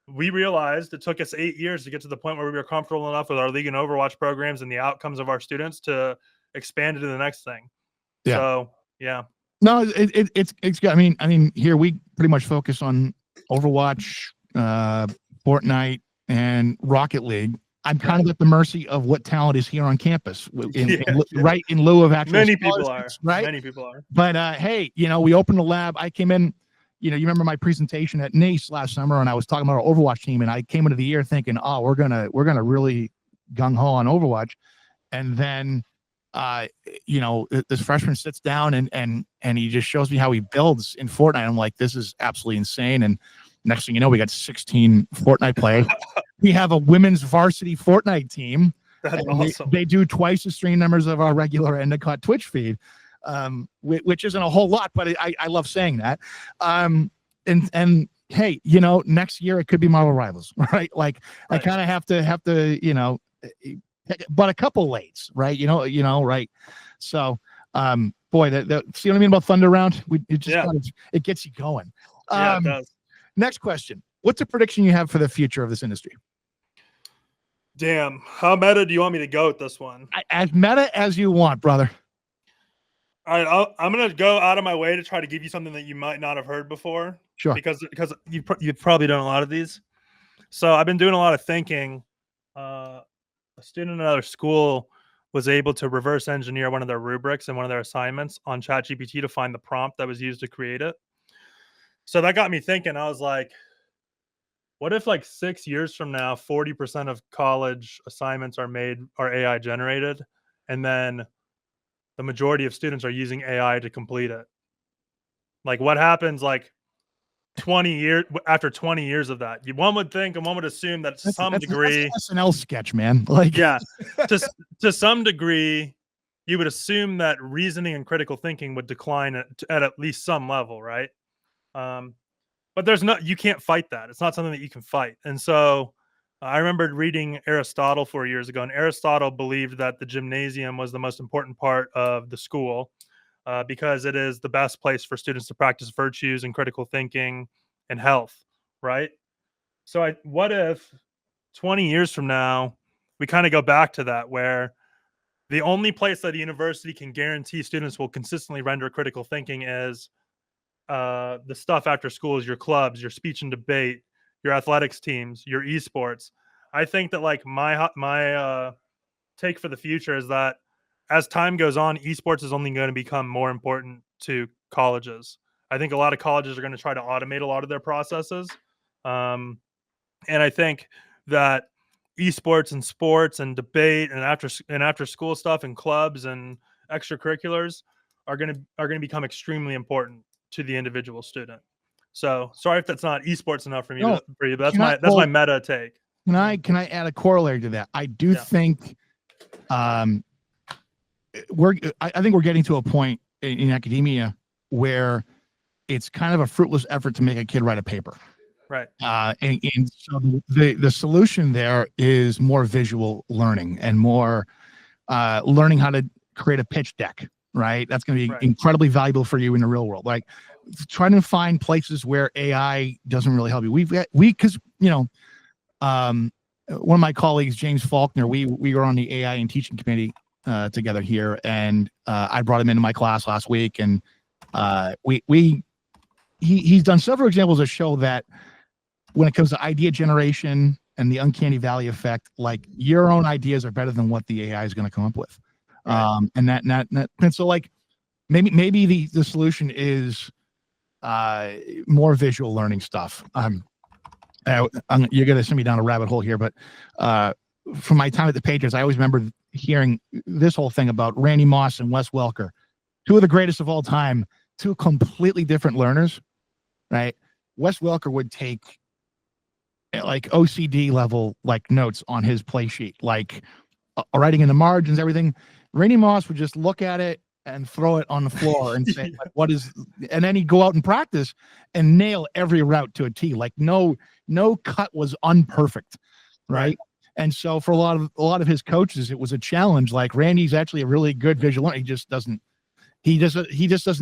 we realized it took us 8 years to get to the point where we were comfortable enough with our League and Overwatch programs and the outcomes of our students to expand it to the next thing. Yeah. So, yeah. No, it's good. I mean, here we pretty much focus on Overwatch, Fortnite, and Rocket League. I'm kind of at the mercy of what talent is here on campus, right in lieu of actual. Many people are, right? Many people are. But hey, we opened a lab. I came in, you remember my presentation at NACE last summer, and I was talking about our Overwatch team, and I came into the year thinking, oh, we're gonna really gung ho on Overwatch, and then, this freshman sits down and he just shows me how he builds in Fortnite. I'm like, this is absolutely insane. And next thing you know, we got 16 Fortnite players. We have a women's varsity Fortnite team. That's awesome. They do twice the stream numbers of our regular Endicott Twitch feed, which isn't a whole lot, but I love saying that. And hey, next year it could be Marvel Rivals, right? Like I kind of have to, but a couple lates, right? Right. So, boy, see what I mean about Thunder Round? It gets you going. Yeah, it does. Next question. What's a prediction you have for the future of this industry? Damn. How meta do you want me to go with this one? As meta as you want, brother. All right. I'm going to go out of my way to try to give you something that you might not have heard before. Sure. Because you've probably done a lot of these. So I've been doing a lot of thinking. A student at another school was able to reverse engineer one of their rubrics and one of their assignments on ChatGPT to find the prompt that was used to create it. So that got me thinking. I was like, what if like 6 years from now, 40% of college assignments are AI generated, and then the majority of students are using AI to complete it? Like what happens like 20 years after 20 years of that? One would think and one would assume that to some degree, that's an SNL sketch, man. Like, yeah, to some degree, you would assume that reasoning and critical thinking would decline at least some level, right? But you can't fight that. It's not something that you can fight. And so I remembered reading Aristotle 4 years ago, and Aristotle believed that the gymnasium was the most important part of the school because it is the best place for students to practice virtues and critical thinking and health, right? So what if 20 years from now, we kind of go back to that, where the only place that a university can guarantee students will consistently render critical thinking is the stuff after school is your clubs, your speech and debate, your athletics teams, your esports. I think that like my take for the future is that as time goes on, esports is only going to become more important to colleges. I think a lot of colleges are going to try to automate a lot of their processes. And I think that esports and sports and debate and after school stuff and clubs and extracurriculars are going to become extremely important to the individual student. So sorry if that's not esports enough for you, but that's my meta take. Can I add a corollary to that? I do think I think we're getting to a point in academia where it's kind of a fruitless effort to make a kid write a paper. Right. And so the solution there is more visual learning and more learning how to create a pitch deck. Right. That's going to be incredibly valuable for you in the real world. Like trying to find places where AI doesn't really help you. Because one of my colleagues, James Faulkner, we were on the AI and teaching committee together here, and I brought him into my class last week, and he's done several examples that show that when it comes to idea generation and the uncanny valley effect. Like your own ideas are better than what the AI is going to come up with. Right. And so like maybe the solution is more visual learning stuff. You're going to send me down a rabbit hole here, but from my time at the Patriots, I always remember hearing this whole thing about Randy Moss and Wes Welker, two of the greatest of all time, two completely different learners, right? Wes Welker would take like OCD level like notes on his play sheet, like writing in the margins, everything. Randy Moss would just look at it and throw it on the floor and say, like, what is, and then he'd go out and practice and nail every route to a T. Like no cut was unperfect. Right. And so for a lot of his coaches, it was a challenge. Like Randy's actually a really good visual learner. He just doesn't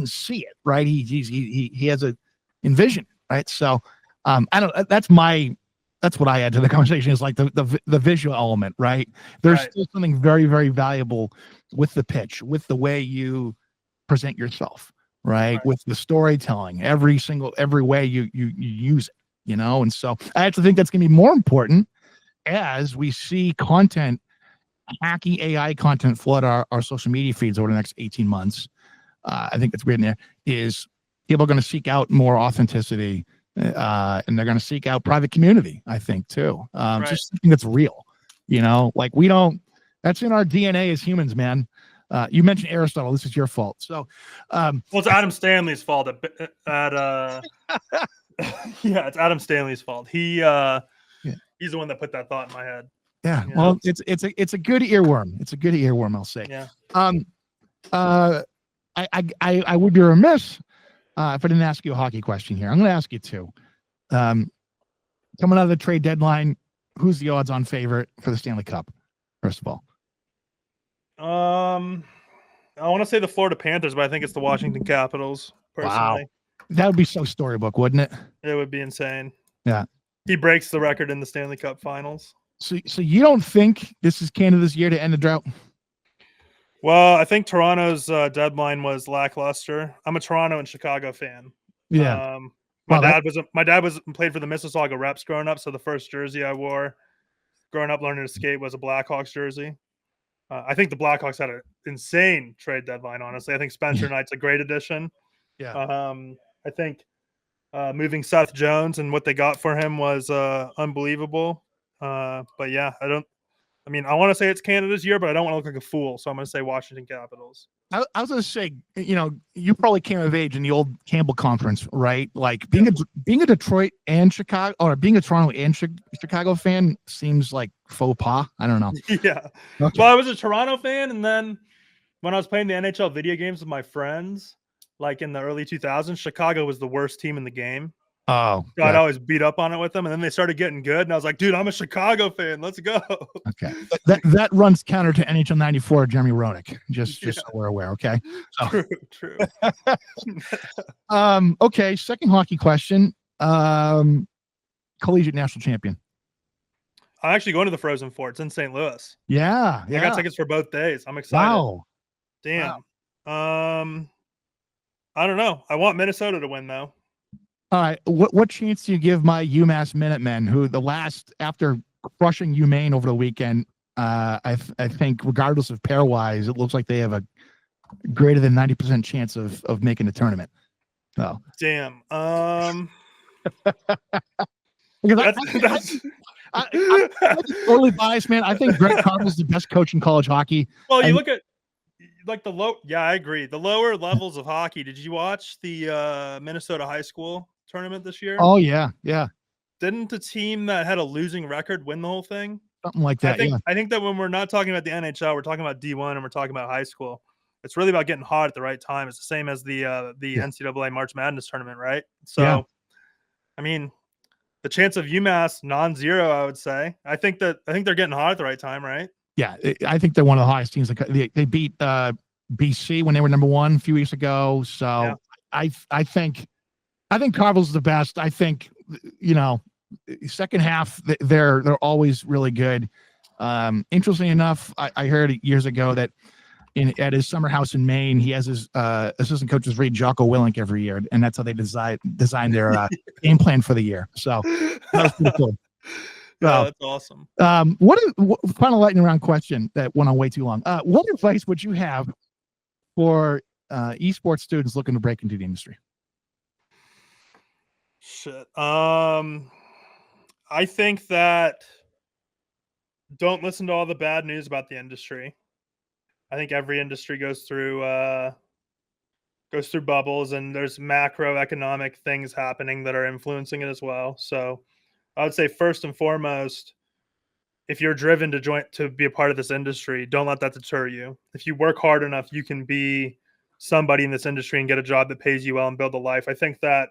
see it. Right. He has a envision. Right. So that's what I add to the conversation is like the visual element, right? There's still something very, very valuable with the pitch, with the way you present yourself, right? With the storytelling, every way you use it, you know? And so I actually think that's going to be more important as we see content, hacky AI content flood our social media feeds over the next 18 months. I think that's weird in there is people are going to seek out more authenticity, and they're going to seek out private community, I think, too. Just something that's real, you know, like that's in our DNA as humans, man. You mentioned Aristotle. This is your fault. So, well, it's Adam Stanley's fault yeah, it's Adam Stanley's fault. He's the one that put that thought in my head. Yeah. Well, it's a good earworm. It's a good earworm, I'll say. Yeah. I would be remiss if I didn't ask you a hockey question here. I'm going to ask you two. Coming out of the trade deadline, who's the odds-on favorite for the Stanley Cup? First of all, I want to say the Florida Panthers, but I think it's the Washington Capitals. Personally, wow, that would be so storybook, wouldn't it? It would be insane. Yeah, he breaks the record in the Stanley Cup Finals. So you don't think this is Canada's year to end the drought? Well, I think Toronto's deadline was lackluster. I'm a Toronto and Chicago fan. Yeah. My dad played for the Mississauga Reps growing up, so the first jersey I wore growing up learning to skate was a Blackhawks jersey. I think the Blackhawks had an insane trade deadline, honestly. I think Spencer Knight's a great addition. Yeah. I think moving Seth Jones and what they got for him was unbelievable. But yeah, I want to say it's Canada's year, but I don't want to look like a fool. So I'm going to say Washington Capitals. I was going to say, you know, you probably came of age in the old Campbell Conference, right? Like being a Detroit and Chicago, or being a Toronto and Chicago fan seems like faux pas. I don't know. Yeah. Okay. Well, I was a Toronto fan, and then when I was playing the NHL video games with my friends, like in the early 2000s, Chicago was the worst team in the game. Oh, so I'd always beat up on it with them, and then they started getting good, and I was like, "Dude, I'm a Chicago fan. Let's go." Okay, that runs counter to NHL '94, Jeremy Roenick. Just so we're aware. Okay, so. True. Okay, second hockey question. Collegiate national champion. I'm actually going to the Frozen Four. It's in St. Louis. Yeah. I got tickets for both days. I'm excited. Wow. Damn. Wow. I don't know. I want Minnesota to win though. All right. What chance do you give my UMass Minutemen, who after crushing UMaine over the weekend, I think regardless of pairwise, it looks like they have a greater than 90% chance of making the tournament. Oh. Damn. Because I'm totally biased, man. I think Greg Carvel's the best coach in college hockey. Well, you look at like I agree. The lower levels of hockey. Did you watch the Minnesota high school tournament this year? Oh yeah. Didn't the team that had a losing record win the whole thing? Something like that. I think that when we're not talking about the NHL, we're talking about D1 and we're talking about high school. It's really about getting hot at the right time. It's the same as the NCAA March Madness tournament, right? So, I mean, the chance of UMass non-zero, I would say. I think they're getting hot at the right time, right? Yeah, I think they're one of the highest teams. They beat BC when they were number one a few weeks ago. So I think Carvel's the best. I think, you know, second half they're always really good. Interesting enough, I heard years ago that at his summer house in Maine, he has his assistant coaches read Jocko Willink every year, and that's how they design their game plan for the year. So that was pretty cool. Well, that's awesome. what final lightning round question that went on way too long. What advice would you have for esports students looking to break into the industry? Shit. I think that don't listen to all the bad news about the industry. I think every industry goes through bubbles, and there's macroeconomic things happening that are influencing it as well. So I would say first and foremost, if you're driven to be a part of this industry, don't let that deter you. If you work hard enough, you can be somebody in this industry and get a job that pays you well and build a life. I think that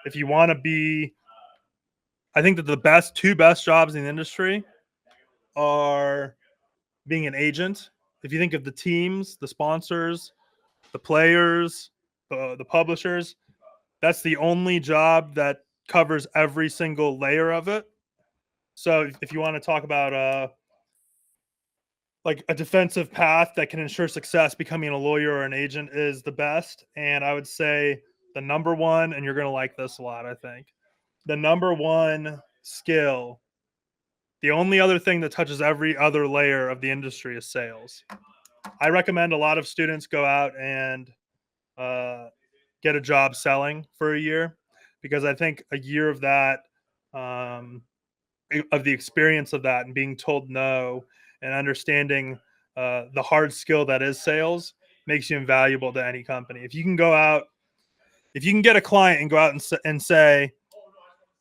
if you want to be, I think that the two best jobs in the industry are being an agent. If you think of the teams, the sponsors, the players, the publishers, that's the only job that covers every single layer of it. So if you want to talk about like a defensive path that can ensure success, becoming a lawyer or an agent is the best. And I would say the number one, and you're going to like this a lot, I think, the number one skill, the only other thing that touches every other layer of the industry is sales. I recommend a lot of students go out and get a job selling for a year, because I think a year of that, of the experience of that and being told no and understanding the hard skill that is sales makes you invaluable to any company. If you can go out, if you can get a client and go out and say,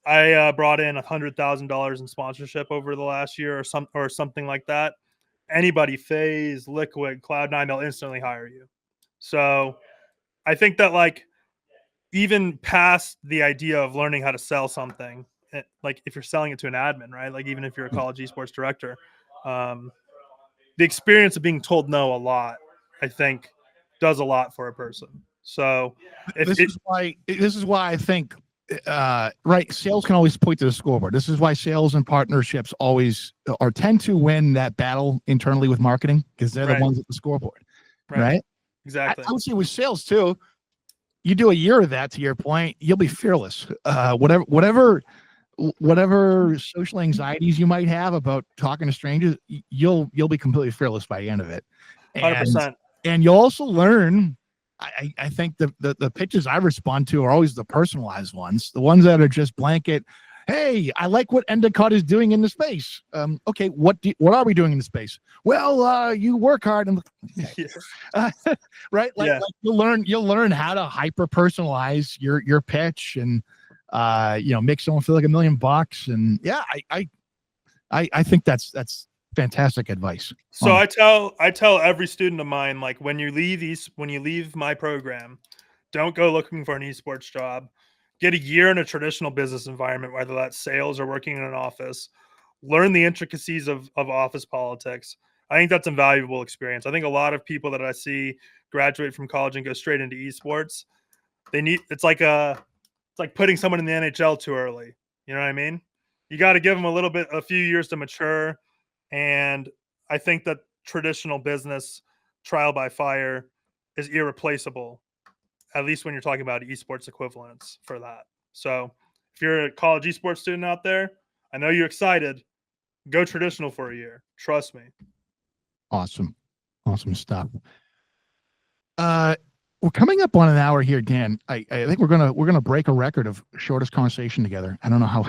I brought in $100,000 in sponsorship over the last year or something like that, anybody, FaZe, Liquid, Cloud9, they'll instantly hire you. So I think that like even past the idea of learning how to sell something, like if you're selling it to an admin, right? Like even if you're a college esports director, the experience of being told no a lot, I think, does a lot for a person. So This is why I think right, sales can always point to the scoreboard. This is why sales and partnerships always or tend to win that battle internally with marketing, because they're the ones at the scoreboard, right? Exactly. I would say with sales too, you do a year of that, to your point, you'll be fearless. Whatever social anxieties you might have about talking to strangers, you'll be completely fearless by the end of it. 100%. And you'll also learn. I think the pitches I respond to are always the personalized ones, the ones that are just blanket. Hey, I like what Endicott is doing in the space. Okay, what are we doing in the space? Well, you work hard and right, like you'll learn how to hyper personalize your pitch and make someone feel like $1 million. And yeah, I think that's fantastic advice. So I tell every student of mine, like when you leave my program, don't go looking for an esports job. Get a year in a traditional business environment, whether that's sales or working in an office. Learn the intricacies of office politics. I think that's invaluable experience. I think a lot of people that I see graduate from college and go straight into esports, it's like putting someone in the NHL too early. You know what I mean? You got to give them a few years to mature. And I think that traditional business trial by fire is irreplaceable, at least when you're talking about esports equivalents for that. So if you're a college esports student out there, I know you're excited. Go traditional for a year. Trust me. Awesome stuff. We're coming up on an hour here, Dan. I think we're gonna break a record of shortest conversation together. I don't know how.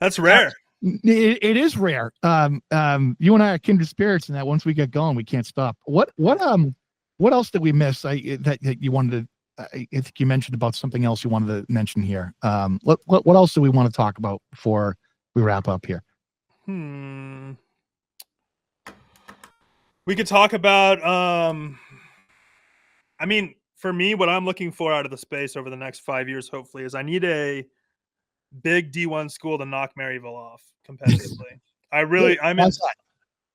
That's rare. It is rare. You and I are kindred spirits in that once we get going, we can't stop. What else did we miss? That you wanted to. I think you mentioned about something else you wanted to mention here. What else do we want to talk about before we wrap up here? We could talk about. I mean, for me, what I'm looking for out of the space over the next 5 years, hopefully, is I need a big D1 school to knock Maryville off competitively.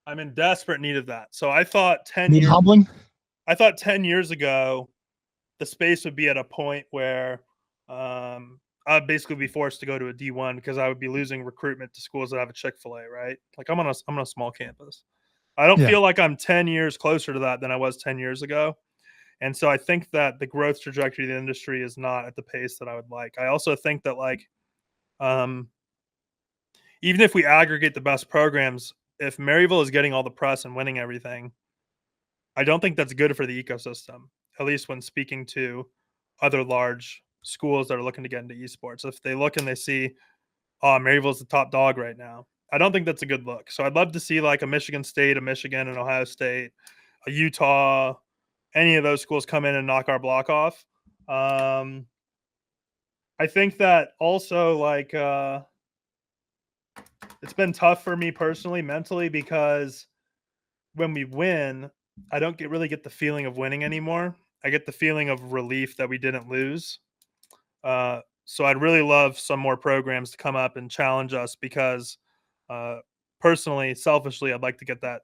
I'm in desperate need of that. So I thought 10 years ago, the space would be at a point where I'd basically be forced to go to a D1 because I would be losing recruitment to schools that have a Chick-fil-A, right? Like I'm on a small campus. I don't feel like I'm 10 years closer to that than I was 10 years ago. And so I think that the growth trajectory of the industry is not at the pace that I would like. I also think that even if we aggregate the best programs, if Maryville is getting all the press and winning everything, I don't think that's good for the ecosystem, at least when speaking to other large schools that are looking to get into esports. If they look and they see, oh, Maryville's the top dog right now, I don't think that's a good look. So I'd love to see like a Michigan State, a Michigan, an Ohio State, a Utah, any of those schools come in and knock our block off. I think that also like it's been tough for me personally, mentally, because when we win, I don't really get the feeling of winning anymore. I get the feeling of relief that we didn't lose. So I'd really love some more programs to come up and challenge us because, personally, selfishly, I'd like to get that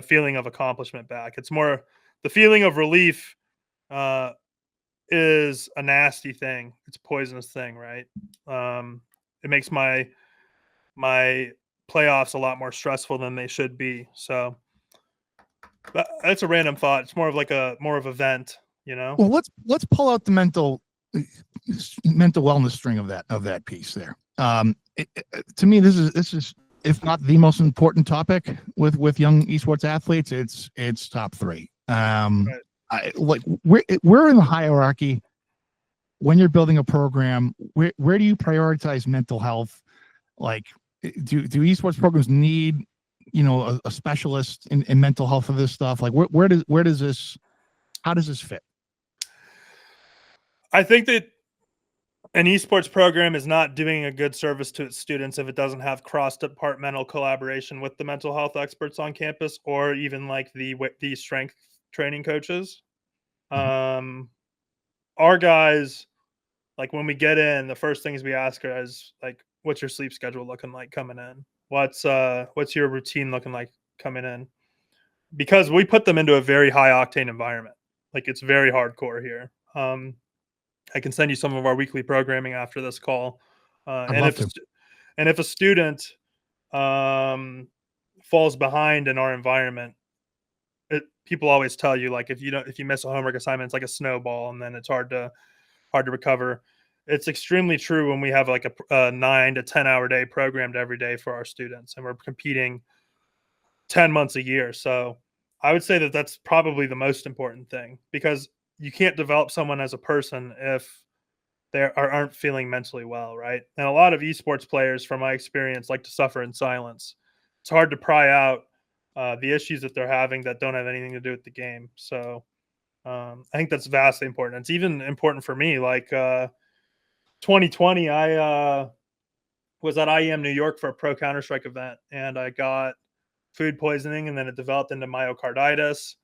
feeling of accomplishment back. It's more the feeling of relief is a nasty thing. It's a poisonous thing, right? It makes my playoffs a lot more stressful than they should be. So that's a random thought. It's more of like more of a vent, you know? Well, let's pull out the mental wellness string of that piece there. To me, this is if not the most important topic with young esports athletes. It's top three. Right. Like we're in the hierarchy when you're building a program. Where do you prioritize mental health? Like, do esports programs need a specialist in mental health for this stuff? Like, where does this, how does this fit? I think that an esports program is not doing a good service to its students if it doesn't have cross-departmental collaboration with the mental health experts on campus, or even like the strength training coaches. Our guys, like when we get in, the first things we ask are is like, what's your sleep schedule looking like coming in? What's your routine looking like coming in? Because we put them into a very high octane environment. Like it's very hardcore here. I can send you some of our weekly programming after this call. I'd love to. And if a student falls behind in our environment, people always tell you like if you miss a homework assignment, it's like a snowball, and then it's hard to recover. It's extremely true when we have like a 9 to 10 hour day programmed every day for our students, and we're competing 10 months a year. So I would say that that's probably the most important thing, because you can't develop someone as a person if they aren't feeling mentally well, right? And a lot of esports players, from my experience, like to suffer in silence. It's hard to pry out the issues that they're having that don't have anything to do with the game. So I think that's vastly important. It's even important for me. Like 2020, I was at IEM New York for a pro Counter-Strike event, and I got food poisoning, and then it developed into myocarditis.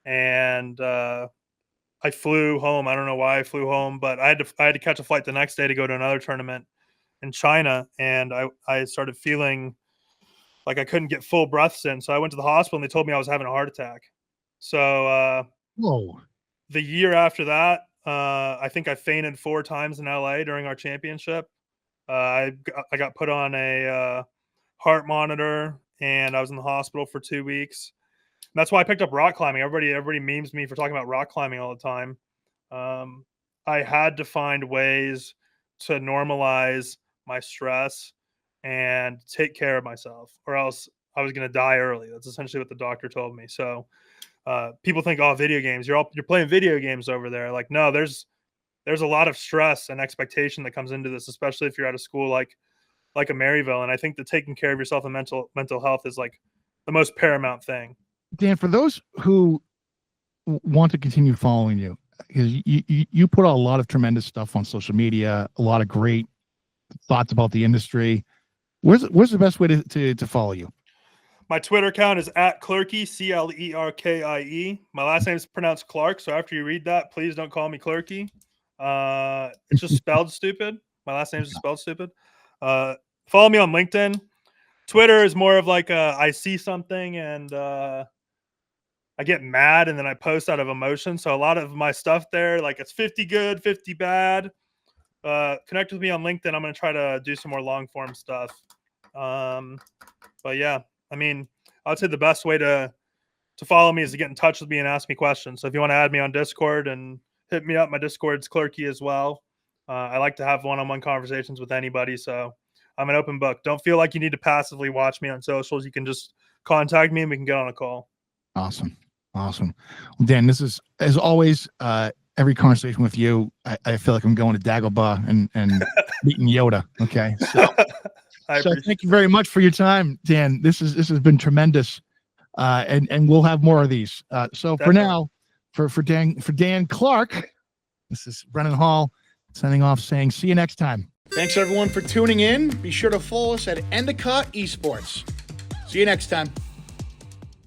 And I flew home. I don't know why I flew home, but I had to catch a flight the next day to go to another tournament in China, and I started feeling like I couldn't get full breaths in. So I went to the hospital, and they told me I was having a heart attack. So Whoa. the year after that, I think I fainted 4 times in LA during our championship. I got put on a heart monitor, and I was in the hospital for 2 weeks. And that's why I picked up rock climbing. Everybody memes me for talking about rock climbing all the time. I had to find ways to normalize my stress and take care of myself, or else I was going to die early. That's essentially what the doctor told me. So people think, oh, video games, you're playing video games over there. Like, no, there's a lot of stress and expectation that comes into this, especially if you're at a school like a Maryville. And I think that taking care of yourself and mental health is like the most paramount thing. Dan, for those who want to continue following you, because you put out a lot of tremendous stuff on social media, a lot of great thoughts about the industry. Where's the best way to follow you? My Twitter account is at Clerke, Clerkie. My last name is pronounced Clark, so after you read that, please don't call me Clerke. It's just spelled stupid. My last name is just spelled stupid. Follow me on LinkedIn. Twitter is more of like I see something and I get mad, and then I post out of emotion. So a lot of my stuff there, like it's 50 good, 50 bad. Connect with me on LinkedIn. I'm going to try to do some more long form stuff. But yeah, I mean, I'd say the best way to follow me is to get in touch with me and ask me questions. So if you want to add me on Discord and hit me up, my Discord's Clerke as well. I like to have one-on-one conversations with anybody. So I'm an open book. Don't feel like you need to passively watch me on socials. You can just contact me and we can get on a call. Awesome. Well, Dan, this is, as always, every conversation with you, I feel like I'm going to Dagobah and meeting Yoda. Okay. So, thank you very much for your time, Dan. This has been tremendous. And we'll have more of these. So for now, for Dan Clerke, this is Brennan Hall signing off, saying see you next time. Thanks everyone for tuning in. Be sure to follow us at Endicott Esports. See you next time.